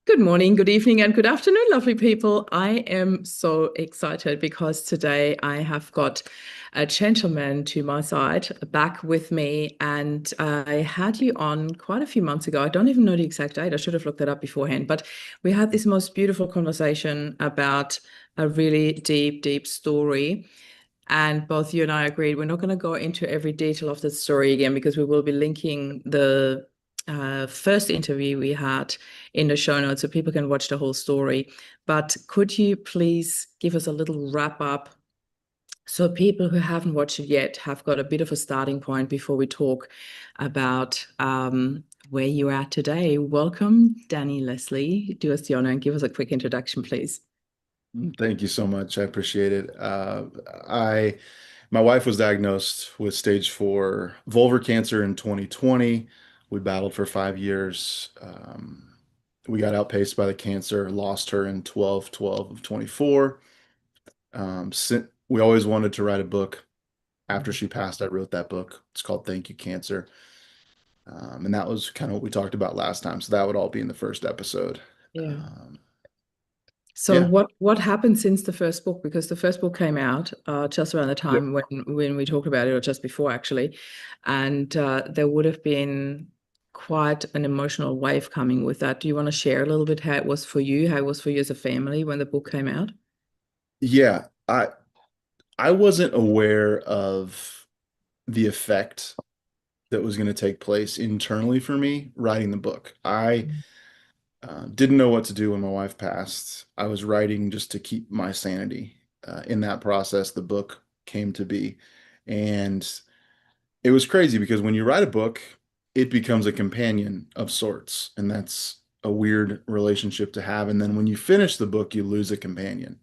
Good morning, good evening, and good afternoon, lovely people. I am so excited because today I have got a gentleman to my side back with me, and I had you on quite a few months ago. I don't even know the exact date. I should have looked that up beforehand, but we had this most beautiful conversation about a really deep, deep story. And both you and I agreed we're not going to go into every detail of the story again because we will be linking the first interview we had in the show notes so people can watch the whole story. But could you please give us a little wrap up so people who haven't watched it yet have got a bit of a starting point before we talk about where you're at today? Welcome, Danny Lesslie. Do us the honor and give us a quick introduction, please. Thank you so much. I appreciate it. My wife was diagnosed with stage 4 vulvar cancer in 2020. We battled for 5 years. We got outpaced by the cancer, lost her in 12/12 of 24. We always wanted to write a book. After she passed, I wrote that book. It's called Thank You, Cancer. And that was kind of what we talked about last time. So that would all be in the first episode. Yeah. Um, So yeah. what happened since the first book? Because the first book came out just around the Yep. time when we talked about it, or just before actually, and there would have been quite an emotional wave coming with that. Do you want to share a little bit how it was for you, how it was for you as a family when the book came out? Yeah. I wasn't aware of the effect that was going to take place internally for me writing the book. I didn't know what to do when my wife passed. I was writing just to keep my sanity. In that process, the book came to be. And it was crazy because when you write a book, it becomes a companion of sorts. And that's a weird relationship to have. And then when you finish the book, you lose a companion.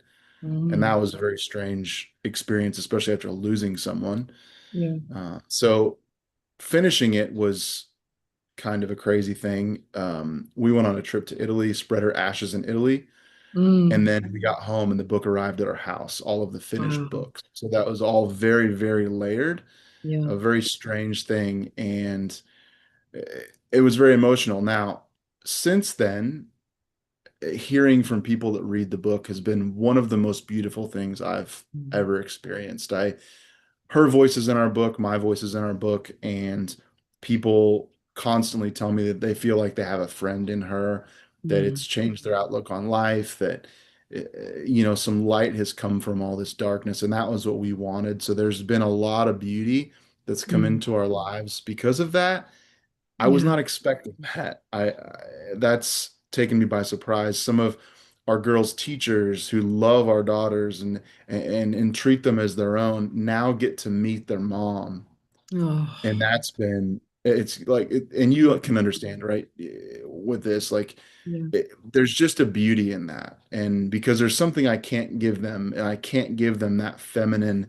And that Mm, was a very strange experience, especially after losing someone. yeah. So finishing it was kind of a crazy thing. We went on a trip to Italy, spread her ashes in Italy, and Mm, then we got home and the book arrived at our house, all of the finished wow. books. So that was all very, very layered, Yeah. a very strange thing, and it was very emotional. Now, since then, hearing from people that read the book has been one of the most beautiful things I've Mm, ever experienced. I Her voice is in our book, my voice is in our book, and people constantly tell me that they feel like they have a friend in her, that mm, it's changed their outlook on life, that some light has come from all this darkness, and that was what we wanted. So there's been a lot of beauty that's come mm, into our lives because of that. I was yeah. not expecting that. That's taken me by surprise. Some of our girls' teachers who love our daughters and treat them as their own now get to meet their mom. And Oh, that's been it's like and you mm, can understand, right? With this, like yeah. there's just a beauty in that. And because there's something I can't give them, and I can't give them that feminine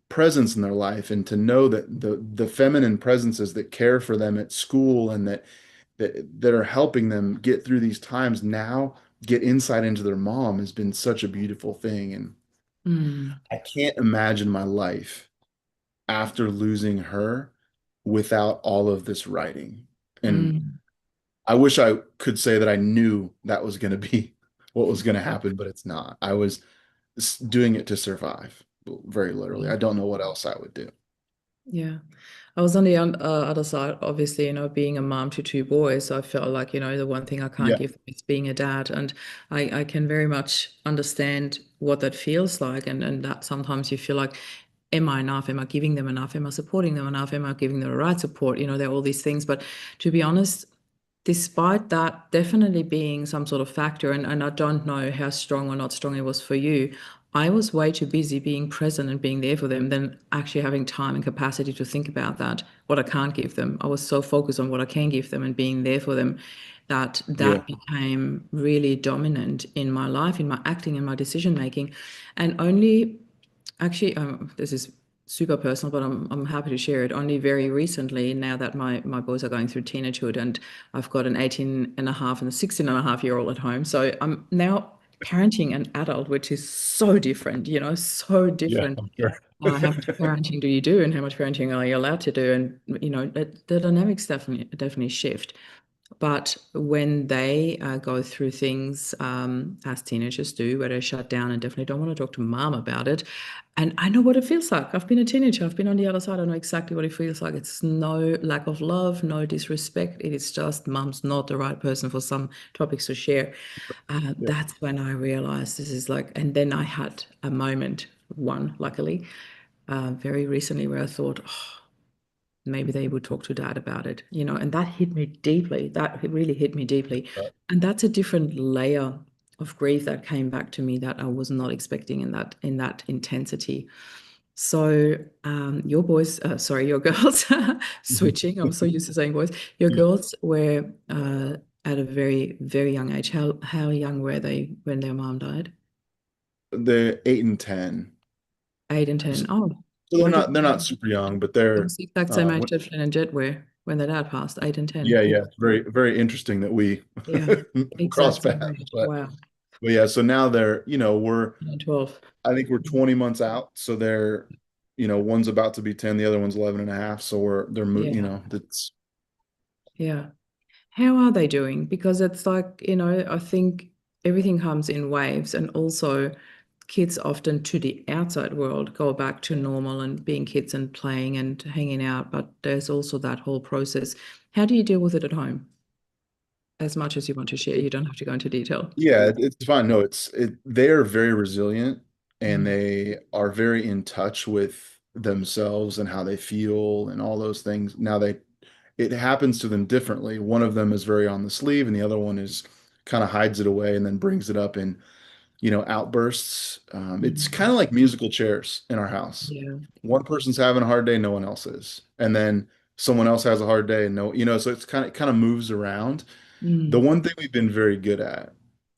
presence in their life, and to know that the feminine presences that care for them at school and that are helping them get through these times now get insight into their mom has been such a beautiful thing. And Mm, I can't imagine my life after losing her without all of this writing. And mm, I wish I could say that I knew that was going to be what was going to happen, but it's not. I was doing it to survive, very literally. yeah. I don't know what else I would do. Yeah. I was on the other side, obviously, being a mom to two boys. So I felt like, the one thing I can't Yeah. give them is being a dad. And I can very much understand what that feels like. And that sometimes you feel like, am I enough? Am I giving them enough? Am I supporting them enough? Am I giving them the right support? There are all these things. But to be honest, despite that definitely being some sort of factor, and I don't know how strong or not strong it was for you, I was way too busy being present and being there for them than actually having time and capacity to think about that, what I can't give them. I was so focused on what I can give them and being there for them that Yeah. that became really dominant in my life, in my acting, in my decision making. And only actually, this is super personal, but I'm happy to share it. Only very recently, now that my boys are going through teenagehood, and I've got an 18 and a half and a 16 and a half year old at home. So I'm now parenting an adult, which is so different, so Yeah, different. I'm sure. How much parenting do you do, and how much parenting are you allowed to do? And the dynamics definitely shift. But when they go through things as teenagers do, where they shut down and definitely don't want to talk to mom about it. And I know what it feels like. I've been a teenager. I've been on the other side. I know exactly what it feels like. It's no lack of love, no disrespect. It is just mom's not the right person for some topics to share. Yeah. That's when I realized this is like, and then I had a moment, one, luckily, very recently where I thought, oh, maybe they would talk to dad about it, and that hit me deeply. That really hit me deeply. And that's a different layer of grief that came back to me that I was not expecting in that intensity. So your boys, sorry, your girls, switching. I'm so used to saying boys. Your Yeah. girls were at a very, very young age. How young were they when their mom died? The 8 and 10. 8 and 10. So Oh, they're what did not super young, but almost the exact same age what, that Flynn and Jet were when their dad passed, 8 and 10. yeah, yeah, it's very, very interesting that we Yeah, cross exact same paths. age. Wow. But yeah, so now they're, And 12. I think we're 20 months out. So they're, one's about to be 10, the other one's 11 and a half. So Yeah, that's, yeah. How are they doing? Because it's like, I think everything comes in waves, and also kids often to the outside world go back to normal and being kids and playing and hanging out, but there's also that whole process. How do you deal with it at home? As much as you want to share, you don't have to go into detail. yeah, it's fine. No, they are very resilient and Mm, they are very in touch with themselves and how they feel and all those things. Now it happens to them differently. One of them is very on the sleeve and the other one is kind of hides it away and then brings it up in outbursts. It's kind mm, of like musical chairs in our house. yeah. One person's having a hard day, no one else is. And then someone else has a hard day and no, so it's kind of moves around. The Mm, one thing we've been very good at,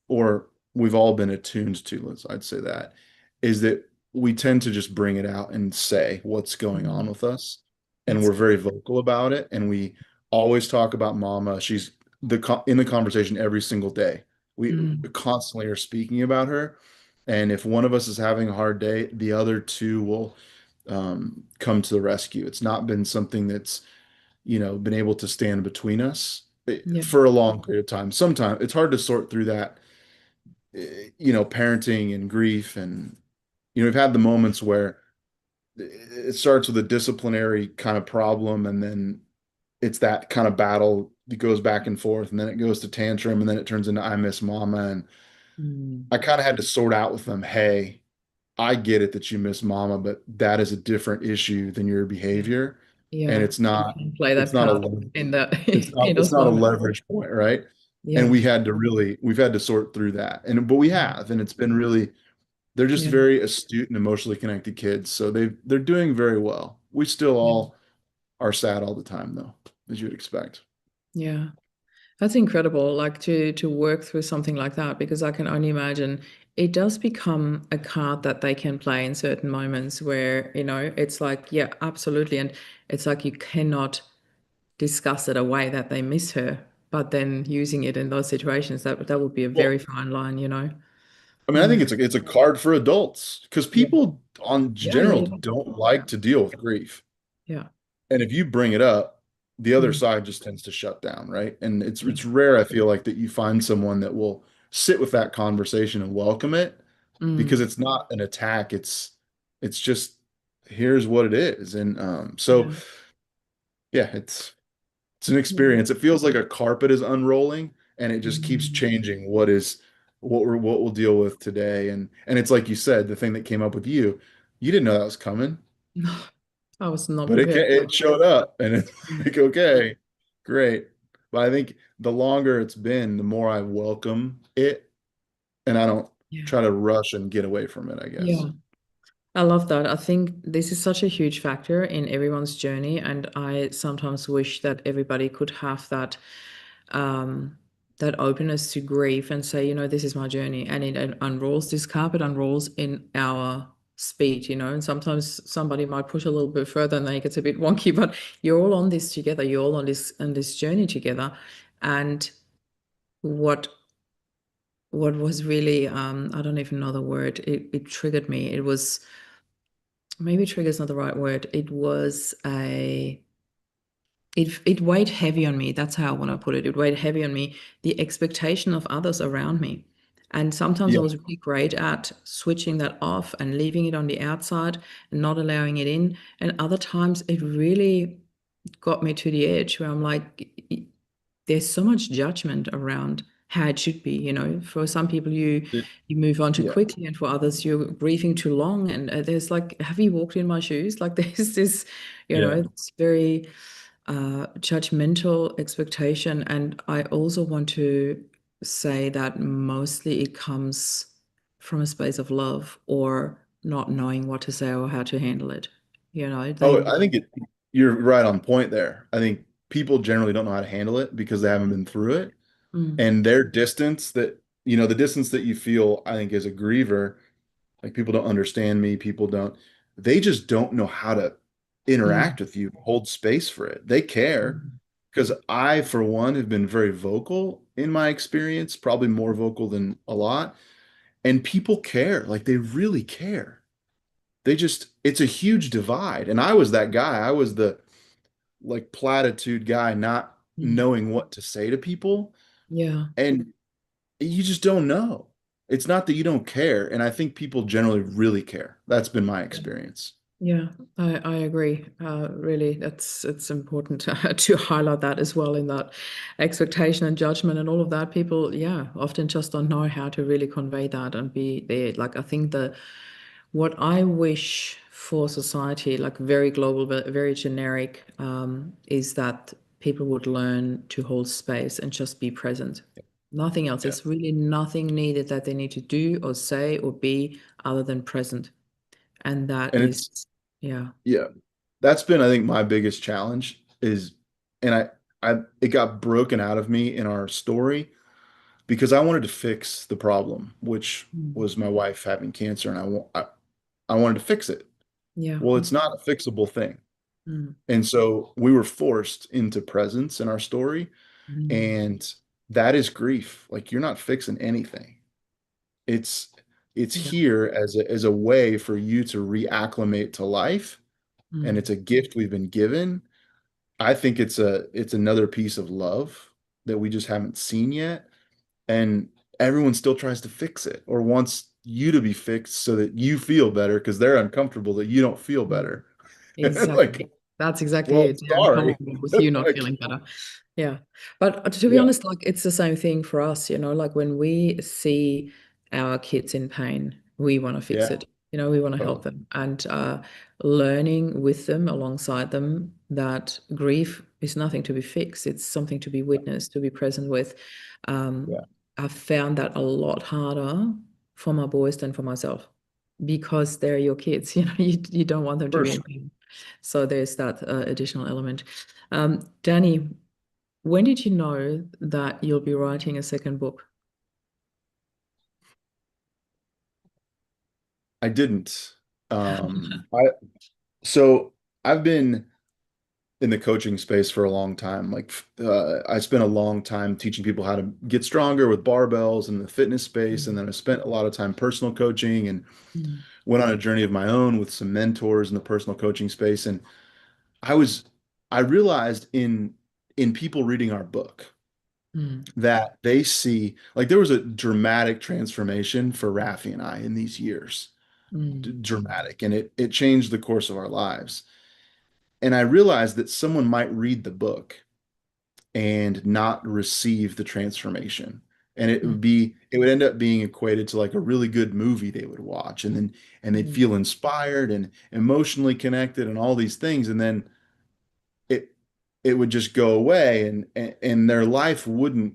or we've all been attuned to, I'd say that, is that we tend to just bring it out and say what's going on mm. with us. And That's we're very vocal about it. And we always talk about mama. She's in the conversation every single day. We mm, constantly are speaking about her. And if one of us is having a hard day, the other two will come to the rescue. It's not been something that's been able to stand between us yeah, for a long period of time. Sometimes it's hard to sort through that, parenting and grief. And, we've had the moments where it starts with a disciplinary kind of problem, and then it's that kind of battle that goes back and forth, and then it goes to tantrum, and then it turns into I miss mama. And mm, I kind of had to sort out with them, hey, I get it that you miss mama, but that is a different issue than your yeah, behavior. And yeah. You can play it's that not card a in the in it's those not a moments. leverage point, right? And Yeah, we've had to sort through that. But we have, and it's been really, they're just yeah, very astute and emotionally connected kids. So they're doing very well. We still yeah, all are sad all the time though, as you'd expect. yeah. That's incredible, like to work through something like that, because I can only imagine it does become a card that they can play in certain moments where, it's like, yeah, absolutely. And it's like you cannot discuss it away that they miss her, but then using it in those situations, that would be a very Well, fine line. I mean, I think Mm. it's a card for adults because Yeah. people on Yeah, yeah, general yeah. don't like to deal with grief. Yeah. And if you bring it up, the other Mm. side just tends to shut down, right? And Yeah. it's rare, I feel like, that you find someone that will sit with that conversation and welcome it because Mm. it's not an attack. It's just here's what it is. And so Yeah. yeah, it's an Yeah. experience. It feels like a carpet is unrolling and it just keeps Mm. changing what we'll deal with today. And it's like you said, the thing that came up with you didn't know that was coming. No, I was not But prepared for it it. showed up and it's Mm. like, okay, great. But I think the longer it's been, the more I welcome it and I don't Yeah. try to rush and get away from it, I guess. Yeah. I love that. I think this is such a huge factor in everyone's journey, and I sometimes wish that everybody could have um, that openness to grief and say, this is my journey, and it unrolls. This carpet unrolls in our speed, and sometimes somebody might push a little bit further and then it gets a bit wonky, but you're all on this together. You're all on this journey together, and what what was really I don't even know the word. It triggered me. It was. Maybe trigger is not the right word. It was a it weighed heavy on me. That's how I want to put it. It weighed heavy on me, the expectation of others around me. And sometimes I Yeah. was really great at switching that off and leaving it on the outside and not allowing it in. And other times it really got me to the edge where I'm like, there's so much judgment around how it should be. For some people It- you move on too yeah. quickly, and for others you're grieving too long. And there's like, have you walked in my shoes? Like there's this, Yeah. it's very judgmental expectation. And I also want to say that mostly it comes from a space of love or not knowing what to say or how to handle it. Oh, I think you're right on point there. I think people generally don't know how to handle it because they haven't been through it. Mm, And their distance the distance that you feel, I think, as a griever, like people don't understand me, they just don't know how to mm, interact with you, hold space for it. They care mm, because I, for one, have been very vocal in my experience, probably more vocal than a lot. And people care, like they really care. It's a huge divide. And I was that guy. I was the like platitude guy, not mm. knowing what to say to people. Yeah. And you just don't know. It's not that you don't care. And I think people generally really care. That's been my experience. Yeah, I agree. Really, it's important to highlight that as well in that expectation and judgment and all of that. People, yeah, often just don't know how to really convey that and be there. Like I think what I wish for society, like very global but very generic, is that people would learn to hold space and just be present. Nothing else. Yeah. There's really nothing needed that they need to do or say or be other than present. And that And is, it's, yeah. yeah, that's been, I think, my biggest challenge and it got broken out of me in our story because I wanted to fix the problem, which Mm. was my wife having cancer, and I wanted to fix it. Yeah. Well, it's not a fixable thing. Mm. And so we were forced into presence in our story, Mm. and that is grief. Like you're not fixing anything. It's it's Yeah. here as a way for you to reacclimate to life, and Mm. it's a gift we've been given. I think it's another piece of love that we just haven't seen yet, and everyone still tries to fix it or wants you to be fixed so that you feel better because they're uncomfortable that you don't feel Mm. better. Like, Exactly. That's exactly well, it. Yeah, I'm sorry. comfortable with you not Like, feeling better. Yeah. But to be yeah, honest, like it's the same thing for us, like when we see our kids in pain, we want to fix yeah, it. We want to help totally. them and learning with them alongside them that grief is nothing to be fixed. It's something to be witnessed, to be present with. Um, Yeah, I've found that a lot harder for my boys than for myself because they're your kids. You don't want them to for be in sure. pain. So there's that additional element. Danny, when did you know that you'll be writing a second book? I didn't. I so I've been in the coaching space for a long time. Like, I spent a long time teaching people how to get stronger with barbells in the fitness space, and Mm, then I spent a lot of time personal coaching and mm, went on a journey of my own with some mentors in the personal coaching space. And I was, I realized in people reading our book mm, that they see like there was a dramatic transformation for Raffi and I in these years. mm, Dramatic, and it changed the course of our lives. And I realized that someone might read the book and not receive the transformation. And mm, it would end up being equated to like a really good movie they would watch. And they'd mm, feel inspired and emotionally connected and all these things. And then it, it would just go away and their life wouldn't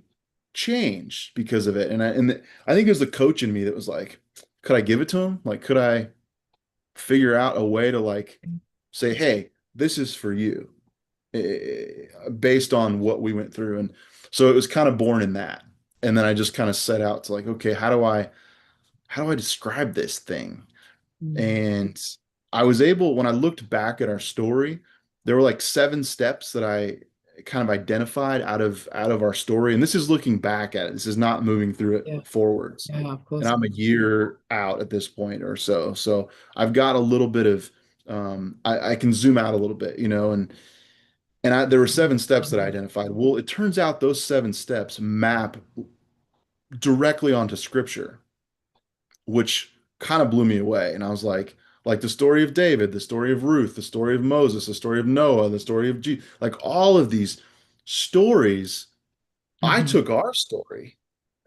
change because of it. I think it was the coach in me that was like, could I give it to him? Like, could I figure out a way to like say, hey, this is for you, based on what we went through. And so it was kind of born in that. And then I just kind of set out to like, okay, how do I describe this thing? mm. And I was able, when I looked back at our story, there were like 7 steps that I kind of identified out of our story. And this is looking back at it. This is not moving through it Yeah, forwards. yeah, of And course. I'm a year out at this point or so. So I've got a little bit of I can zoom out a little bit, there were 7 steps that I identified. Well, it turns out those 7 steps map directly onto scripture, which kind of blew me away. And I was like the story of David, the story of Ruth, the story of Moses, the story of Noah, the story of Jesus, like all of these stories, I Hmm. took our story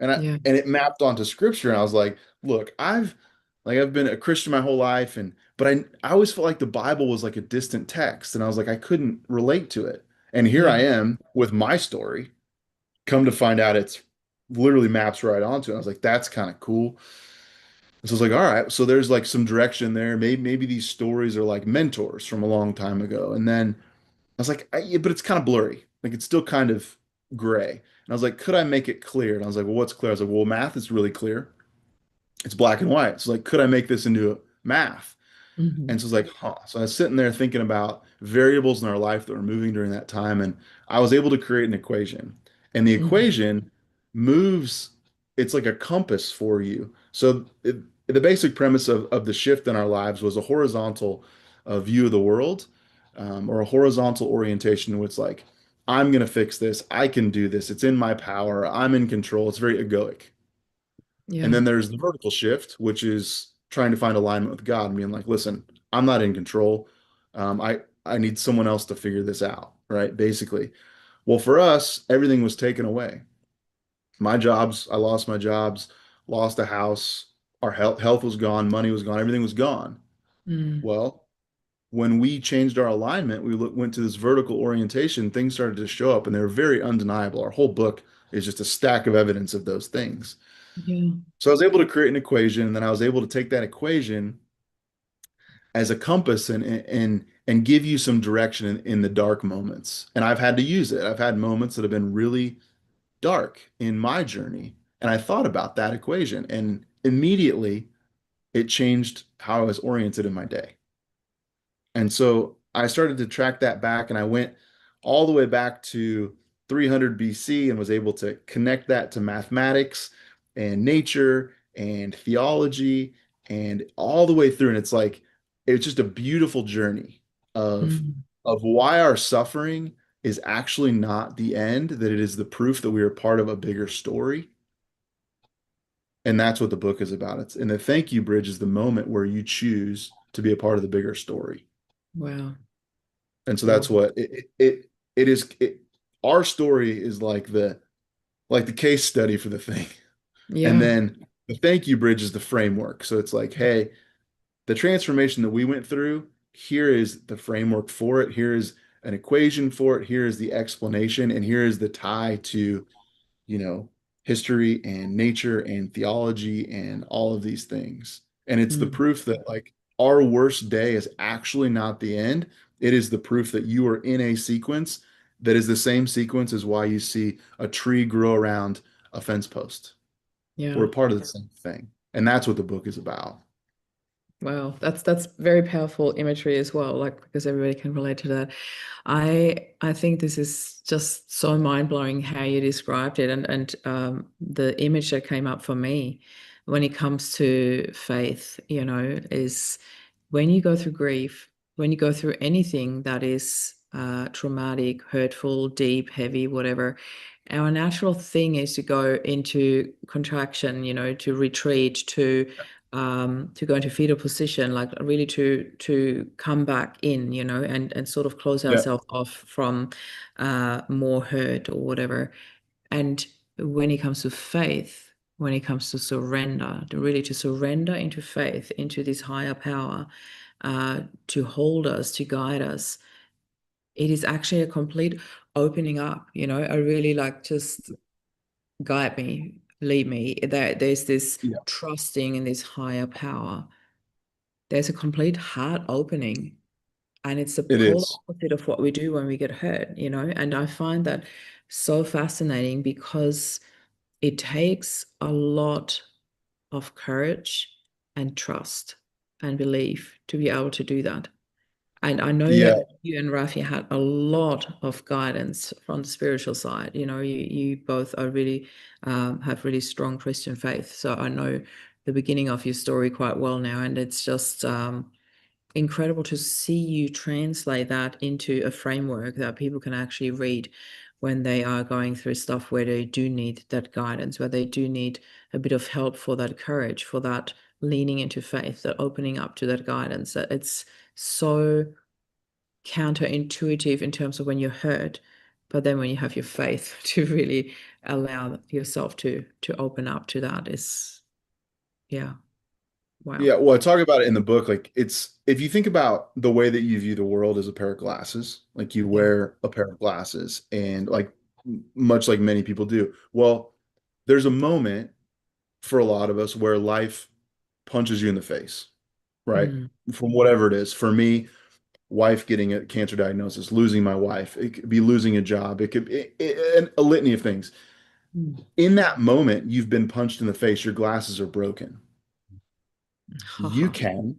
Yeah. and it mapped onto scripture. And I was like, look, I've been a Christian my whole life, but I always felt like the Bible was like a distant text. And I was like, I couldn't relate to it. And here Yeah. I am with my story. Come to find out it's literally maps right onto it. I was like, that's kind of cool. And so I was like, all right, so there's like some direction there. Maybe these stories are like mentors from a long time ago. And then I was like, yeah, but it's kind of blurry. Like it's still kind of gray. And I was like, could I make it clear? And I was like, well, what's clear? I was like, well, math is really clear. It's black and white. So like, could I make this into a math? And Hmm. so it's like, huh. So I was sitting there thinking about variables in our life that were moving during that time, and I was able to create an equation. And the Hmm. equation moves, it's like a compass for you. So the basic premise of the shift in our lives was a horizontal view of the world, or a horizontal orientation, which like, I'm going to fix this. I can do this. It's in my power. I'm in control. It's very egoic. And Yeah. then there's the vertical shift, which is trying to find alignment with God and being like, listen, I'm not in control. I need someone else to figure this out, right? Basically. Well, for us, everything was taken away. I lost my jobs, lost a house, our health was gone, money was gone, everything was gone. Mm. Well, when we changed our alignment, went to this vertical orientation, things started to show up and they were very undeniable. Our whole book is just a stack of evidence of those things. Yeah. So I was able to create an equation, and then I was able to take that equation as a compass and give you some direction in the dark moments. And I've had to use it. I've had moments that have been really dark in my journey, and I thought about that equation, and immediately it changed how I was oriented in my day. And so I started to track that back, and I went all the way back to 300 BC and was able to connect that to mathematics and nature and theology and all the way through. And it's just a beautiful journey of Mm. why our suffering is actually not the end, that it is the proof that we are part of a bigger story. And that's what the book is about. And the thank you bridge is the moment where you choose to be a part of the bigger story. Wow. And so that's Wow. what it is. Our story is like the case study for the thing. And Yeah. then the thank you bridge is the framework. So it's like, hey, the transformation that we went through, here is the framework for it. Here is an equation for it. Here is the explanation. And here is the tie to you know, history and nature and theology and all of these things. And it's the Mm. proof that like our worst day is actually not the end. It is the proof that you are in a sequence that is the same sequence as why you see a tree grow around a fence post. We're Yeah. a part of the same thing. And that's what the book is about. Wow, that's very powerful imagery as well, like because everybody can relate to that. I think this is just so mind-blowing how you described it and the image that came up for me when it comes to faith, is when you go through grief, when you go through anything that is traumatic, hurtful, deep, heavy, whatever, our natural thing is to go into contraction, to retreat, to go into fetal position, like really to come back in, and sort of close Yeah. ourselves off from more hurt or whatever. And when it comes to faith, when it comes to surrender, to surrender into faith, into this higher power, to hold us, to guide us, it is actually a complete opening up. I really like just guide me, lead me. There's this Yeah. trusting in this higher power. There's a complete heart opening, and it's the It polar is. opposite of what we do when we get hurt, and I find that so fascinating because it takes a lot of courage and trust and belief to be able to do that. And I know Yeah. that you and Raffi had a lot of guidance from the spiritual side. You both are really have really strong Christian faith. So I know the beginning of your story quite well now, and incredible to see you translate that into a framework that people can actually read when they are going through stuff where they do need that guidance, where they do need a bit of help for that courage, for that leaning into faith, that opening up to that guidance. That it's so counterintuitive in terms of when you're hurt, but then when you have your faith to really allow yourself to open up to that is, yeah, wow. Yeah, well, I talk about it in the book. Like, it's if you think about the way that you view the world as a pair of glasses, like you Yeah. wear a pair of glasses, and like much like many people do. Well, there's a moment for a lot of us where life punches you in the face, right? Mm, From whatever it is. For me, wife getting a cancer diagnosis, losing my wife, it could be losing a job, it could be a litany of things. mm. In that moment, you've been punched in the face, your glasses are broken. You Haha. can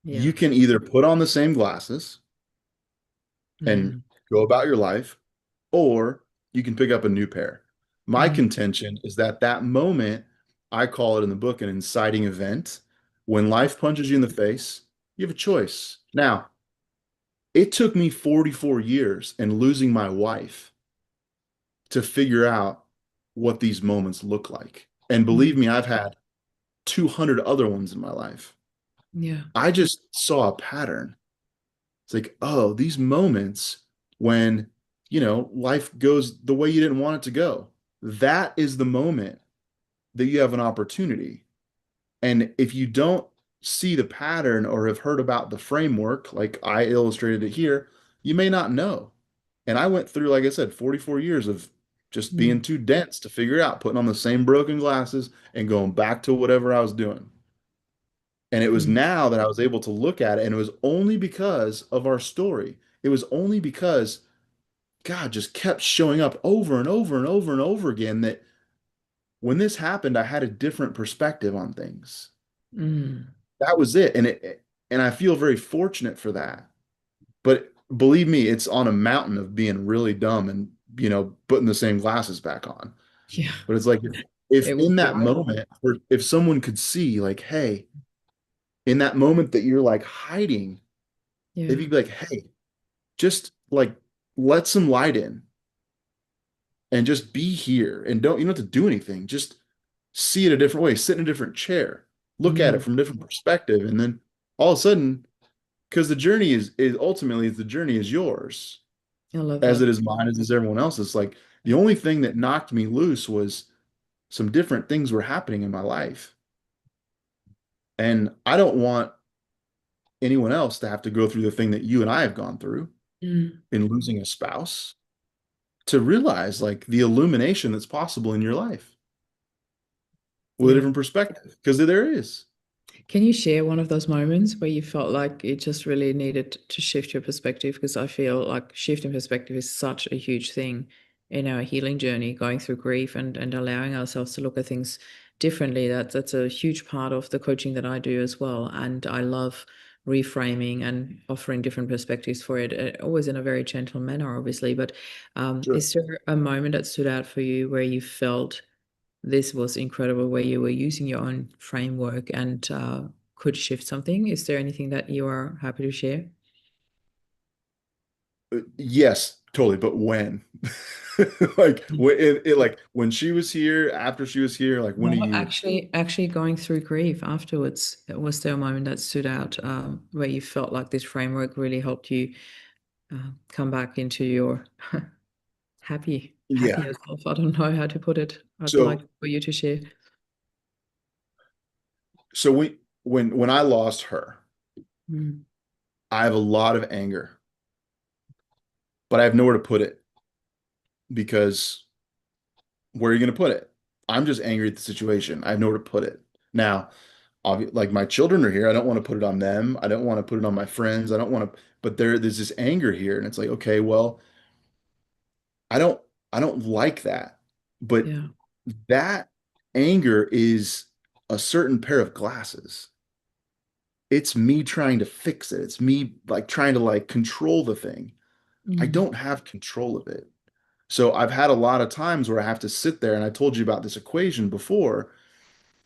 Yeah. you can either put on the same glasses and Mm, go about your life, or you can pick up a new pair. My mm, contention is that that moment, I call it in the book an inciting event. When life punches you in the face, you have a choice. Now, it took me 44 years and losing my wife to figure out what these moments look like. And believe mm. me, I've had 200 other ones in my life. Yeah. I just saw a pattern. It's like, oh, these moments when, life goes the way you didn't want it to go. That is the moment that you have an opportunity. And if you don't see the pattern or have heard about the framework, like I illustrated it here, you may not know. And I went through, like I said, 44 years of just being Mm, too dense to figure it out, putting on the same broken glasses and going back to whatever I was doing. And it was mm, now that I was able to look at it, and it was only because of our story. It was only because God just kept showing up over and over and over and over again that when this happened, I had a different perspective on things. mm. That was it. And I feel very fortunate for that. But believe me, it's on a mountain of being really dumb and, putting the same glasses back on. Yeah. But it's like if It in would that be. moment, or if someone could see, like, hey, in that moment that you're like hiding, if Yeah. you'd be like, hey, just like let some light in and just be here and you don't have to do anything. Just see it a different way, sit in a different chair, look at it Mm. from a different perspective. And then all of a sudden, because the journey is ultimately the journey is yours I love as that. it is mine, as is everyone else's. Like the only thing that knocked me loose was some different things were happening in my life. And I don't want anyone else to have to go through the thing that you and I have gone through Mm. in losing a spouse, to realize like the illumination that's possible in your life with a Yeah. different perspective, because there is. Can you share one of those moments where you felt like it just really needed to shift your perspective? Because I feel like shifting perspective is such a huge thing in our healing journey, going through grief and allowing ourselves to look at things differently. That's a huge part of the coaching that I do as well. And I love reframing and offering different perspectives for it, always in a very gentle manner, obviously. But Sure. is there a moment that stood out for you where you felt this was incredible, where you were using your own framework and could shift something? Is there anything that you are happy to share? Yes, totally. But when? Like when like when she was here, after she was here, like when No, are you? actually going through grief afterwards, was there a moment that stood out where you felt like this framework really helped you come back into your Yeah. happier self? I don't know how to put it. I'd like So for you to share. so when I lost her, Mm, I have a lot of anger, but I have nowhere to put it because where are you going to put it? I'm just angry at the situation. I have nowhere to put it. Now, like my children are here. I don't want to put it on them. I don't want to put it on my friends. I don't want to, but there's this anger here, and it's like, okay, well, I don't I don't like that. But yeah. that anger is a certain pair of glasses. It's me trying to fix it. It's me like trying to like control the thing. I Mm, don't have control of it. So I've had a lot of times where I have to sit there, and I told you about this equation before,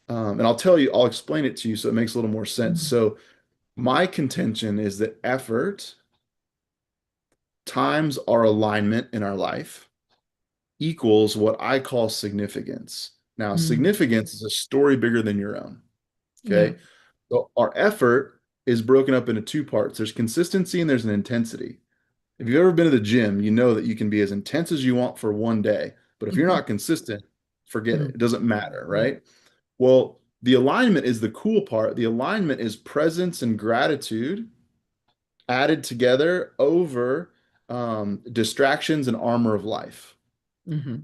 and I'll explain it to you so it makes a little more sense. mm, So My contention is that effort times our alignment in our life equals what I call significance. Now, Mm. significance is a story bigger than your own. Yeah. Okay. So our effort is broken up into two parts. There's consistency and there's an intensity. If you've ever been to the gym, you know that you can be as intense as you want for one day, but if you're Mhm. not consistent, forget it. Mm. It doesn't matter, Yeah. right? Well, the alignment is the cool part. The alignment is presence and gratitude added together over distractions and armor of life. Hmm.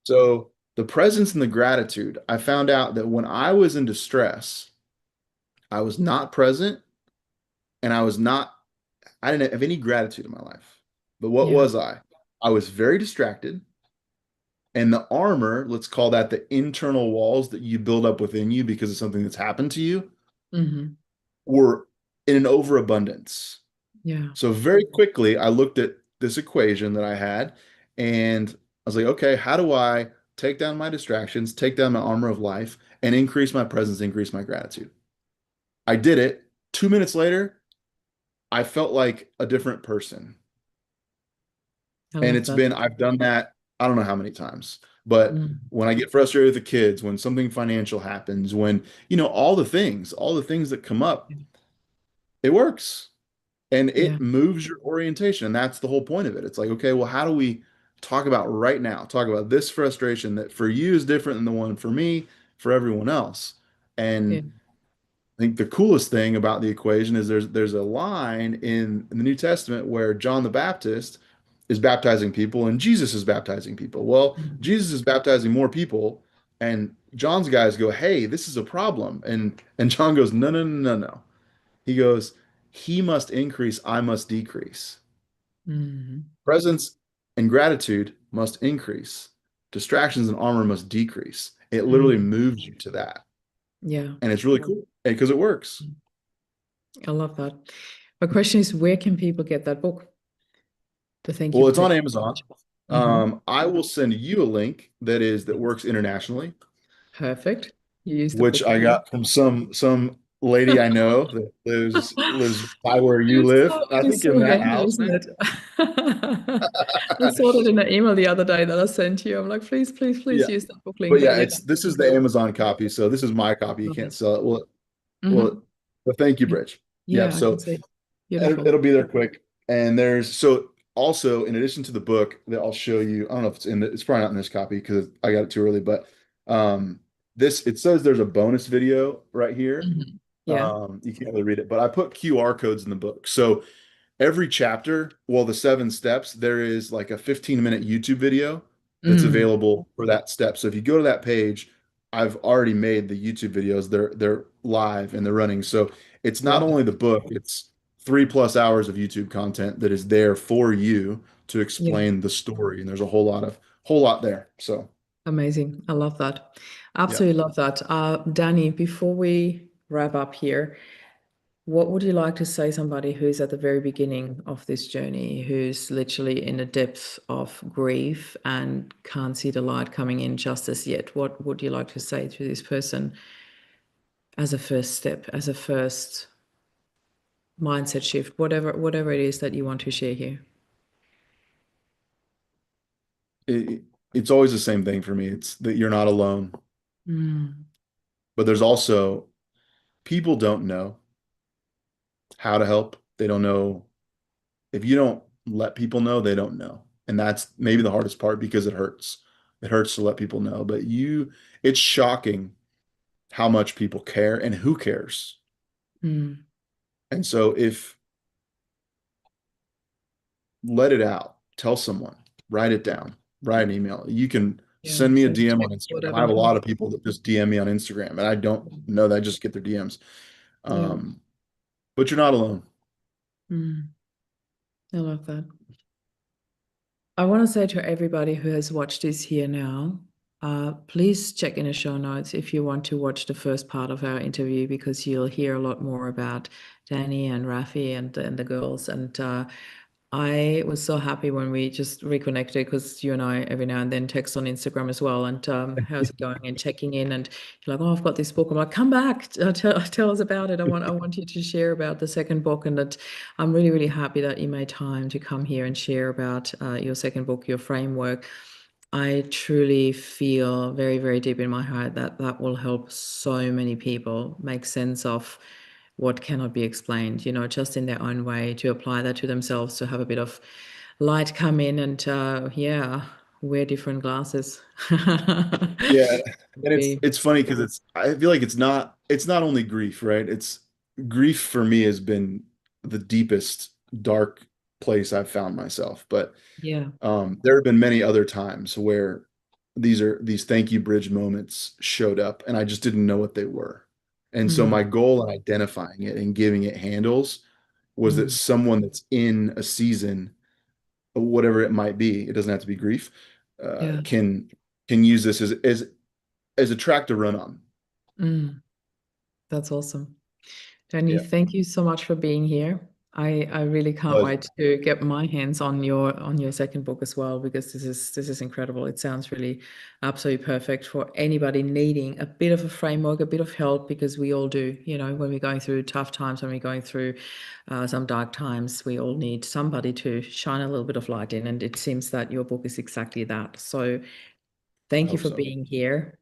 So the presence and the gratitude, I found out that when I was in distress, I was not present and I didn't have any gratitude in my life. But what Yeah. was I? I was very distracted. And the armor, let's call that the internal walls that you build up within you because of something that's happened to you, Hmm. were in an overabundance. Yeah. So very quickly, I looked at this equation that I had and I was like, okay, how do I take down my distractions, take down my armor of life, and increase my presence, increase my gratitude? I did it. 2 minutes later, I felt like a different person. I And love that. I've done that, I don't know how many times, but Mm. when I get frustrated with the kids, when something financial happens, when, all the things that come up, it works and Yeah. it moves your orientation. And that's the whole point of it. It's like, okay, well, how do we talk about right now? Talk about this frustration that for you is different than the one for me, for everyone else. Yeah. And I think the coolest thing about the equation is there's a line in the New Testament where John the Baptist is baptizing people and Jesus is baptizing people. Well, Mm. Jesus is baptizing more people, and John's guys go, "Hey, this is a problem." And John goes, "No, no, no, no, no." He goes, "He must increase, I must decrease. Mhm. Presence and gratitude must increase. Distractions and armor must decrease." It literally Mm. moves you to that. Yeah. And it's really cool because it works. I love that. My question is, where can people get that book? The Thank You Well, for it's on Taking Amazon. Charge. Hmm. I will send you a link that works internationally, Perfect. You use the which book I link. got from some lady I know that lives by where you live. I It is think in so that handy, house. isn't it? I saw that in an email the other day that I sent you. I'm like, please, please, Yeah, please use that book link. but But yeah, yeah, it's this is the Amazon copy, so this is my copy. You love can't it. sell it. Hmm. Well, thank you, Bridge. Yeah, Yeah, I can so see. it'll Beautiful. be there quick. And there's so also in addition to the book that I'll show you, I don't know if it's probably not in this copy because I got it too early, but um this it says there's a bonus video right here. Hmm. Yeah. You can't really read it, but I put QR codes in the book. So every chapter, well, the 7 steps, there is like a 15-minute YouTube video that's Mm. available for that step. So if you go to that page, I've already made the YouTube videos. They're live and they're running. So it's not Love only that. the book, it's 3+ hours of YouTube content that is there for you to Yeah. explain the story. And there's a whole lot there. So Amazing. I love that. yeah. Absolutely love that. Danny, before we wrap up here, what would you like to say somebody who's at the very beginning of this journey, who's literally in the depth of grief and can't see the light coming in just as yet? What would you like to say to this person as a first step, as a first mindset shift, whatever it is that you want to share here? It, it's always the same thing for me. It's that you're not alone, Mm. but there's also people don't know how to help. They don't know. If you don't let people know, they don't know. And that's maybe the hardest part because it hurts. It hurts to let people know, but it's shocking how much people care and who cares. Mm. And so if let it out, tell someone, write it down, write an email. You can Yeah, send me a text, DM on Instagram. I have whatever. a lot of people that just DM me on Instagram and I don't know that I just get their DMs. Yeah. Um, but you're not alone. Mm. I love that. I want to say to everybody who has watched this here now, please check in the show notes if you want to watch the first part of our interview because you'll hear a lot more about Danny and Raffi and the girls. And I was so happy when we just reconnected because you and I every now and then text on Instagram as well. And how's it going? And checking in. And you're like, oh, I've got this book. I'm like, come back, tell us about it. I want you to share about the second book. And that I'm really, really happy that you made time to come here and share about your second book, your framework. I truly feel very, very deep in my heart that that will help so many people make sense of what cannot be explained, just in their own way, to apply that to themselves, to have a bit of light come in and, yeah, wear different glasses. Yeah, and it's Be, it's funny because I feel like it's not only grief, right? It's grief for me has been the deepest dark place I've found myself. But yeah. there have been many other times where these thank you bridge moments showed up and I just didn't know what they were. And so Mm, my goal in identifying it and giving it handles was that mm, someone that's in a season, whatever it might be, it doesn't have to be grief, yeah. can use this as a track to run on. Mm, that's awesome. Danny, Yeah. thank you so much for being here. I really can't Pleasure. wait to get my hands on your second book as well because this is incredible. It sounds really absolutely perfect for anybody needing a bit of a framework, a bit of help because we all do. When we're going through tough times, when we're going through some dark times, we all need somebody to shine a little bit of light in. And it seems that your book is exactly that. So I thank you hope for so. being here.